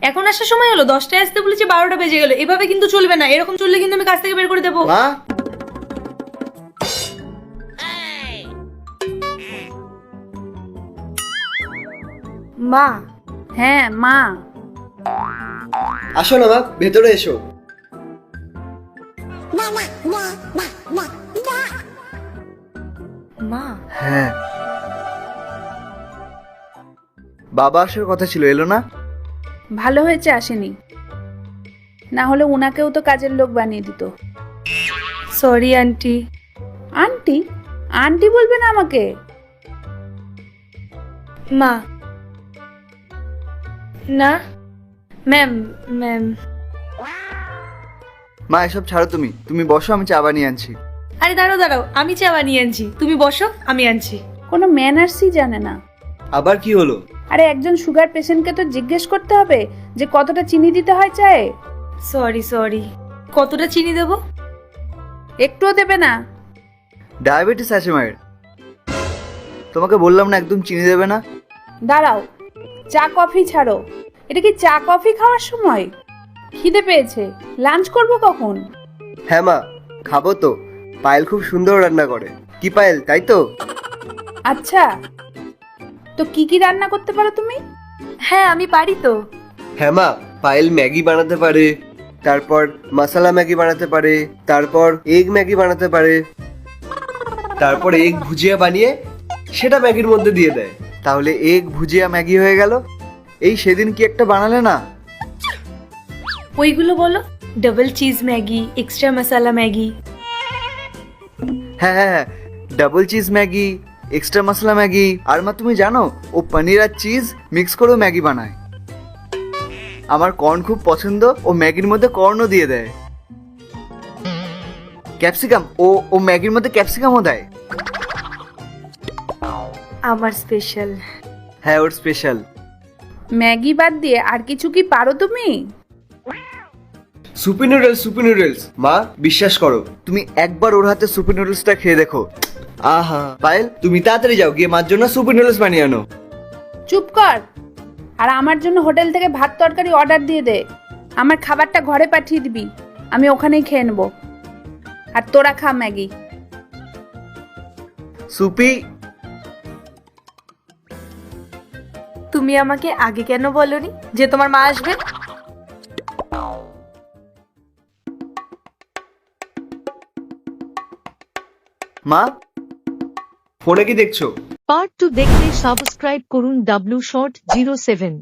এখন আসার সময় হলো, 10টায় আসতে বলেছি 12টা বেজে গেল। এভাবে কিন্তু চলবে না, এরকম চললে কিন্তু আমি কাজ থেকে বের করে দেবো। মা, মা। হ্যাঁ মা। আসো না মা, ভেতরে এসো। মা, হ্যাঁ, বাবা আসার কথা ছিল, এলো না? ভালো হয়েছে আসেনি, না হলে উনাকেও তো কাজের লোক বানিয়ে দিত। Sorry aunty. আন্টি? আন্টি বলবে না আমাকে। মা, না ম্যাম, ম্যাম। মা এসব ছাড়ো, তুমি বসো, আমি চা বানিয়ে আনছি। আরে দাঁড়াও দাঁড়াও, আমি চা বানিয়ে আনছি, তুমি বসো, আমি আনছি। কোনো ম্যানার্সই জানে না। আবার কি হলো? আরে একজন সুগার পেশেন্টকে তো জিজ্ঞেস করতে হবে যে কতটা চিনি দিতে হয় চায়ে। Sorry sorry. কতটা চিনি দেবো? একটুও দেবে না? ডায়াবেটিস আছে মায়ের, তোমাকে বললাম না একদম চিনি দেবে না। দাঁড়াও, চা কফি ছাড়ো। এটা কি চা কফি খাওয়ার সময়? খিদে পেয়েছে, লাঞ্চ করব কখন? হ্যাঁ মা, খাবো তো। পায়েল খুব সুন্দর রান্না করে। কি পায়েল, তাই তো? আচ্ছা, তো কি কি রান্না করতে পারো তুমি? হ্যাঁ আমি পারি তো। হ্যাঁ মা, পায়েল ম্যাগি বানাতে পারে, তারপর মশলা ম্যাগি বানাতে পারে, তারপর এগ ম্যাগি বানাতে পারে, তারপর এগ ভুজিয়া বানিয়ে সেটা ম্যাগির মধ্যে দিয়ে দেয়, তাহলে এগ ভুজিয়া ম্যাগি হয়ে গেল। এই সেদিন কি একটা বানালে না? ওইগুলো বলো। ডাবল চিজ ম্যাগি, এক্সট্রা মশলা ম্যাগি। হ্যাঁ হ্যাঁ হ্যাঁ, ডাবল চিজ ম্যাগি, এক্সট্রা মশলা ম্যাগি। আর মা তুমি জানো, ও পনির আর চিজ মিক্স করেও ম্যাগি বানায়। আমার কর্ন খুব পছন্দ, ও ম্যাগির মধ্যে কর্নও দিয়ে দেয়। ক্যাপসিকাম, ও ম্যাগির মধ্যে ক্যাপসিকামও দেয়। আমার স্পেশাল। হ্যাঁ, ওর স্পেশাল। ম্যাগি বাদ দিয়ে আর কিছু কি পারো তুমি? Soupy noodles. মা বিশ্বাস করো, তুমি একবার ওর হাতে সুপি নুডলসটা খেয়ে দেখো। আহা। পায়েল, তুমি তাড়াতাড়ি যাও, গিয়ে মার জন্য সুপি নুডলস বানিয়ে আনো। চুপ কর। আর আমার জন্য হোটেল থেকে ভাত তরকারি অর্ডার দিয়ে দে। আমার খাবারটা ঘরে পাঠিয়ে দিবি, আমি ওখানেই খেয়ে নেবো। আর তোরা খা ম্যাগি। সুপি। তুমি আমাকে আগে কেন বলনি যে তোমার মা আসবে? মা, ফোনে কি দেখছো? পার্ট 2 দেখতে সাবস্ক্রাইব করুন W Short 07।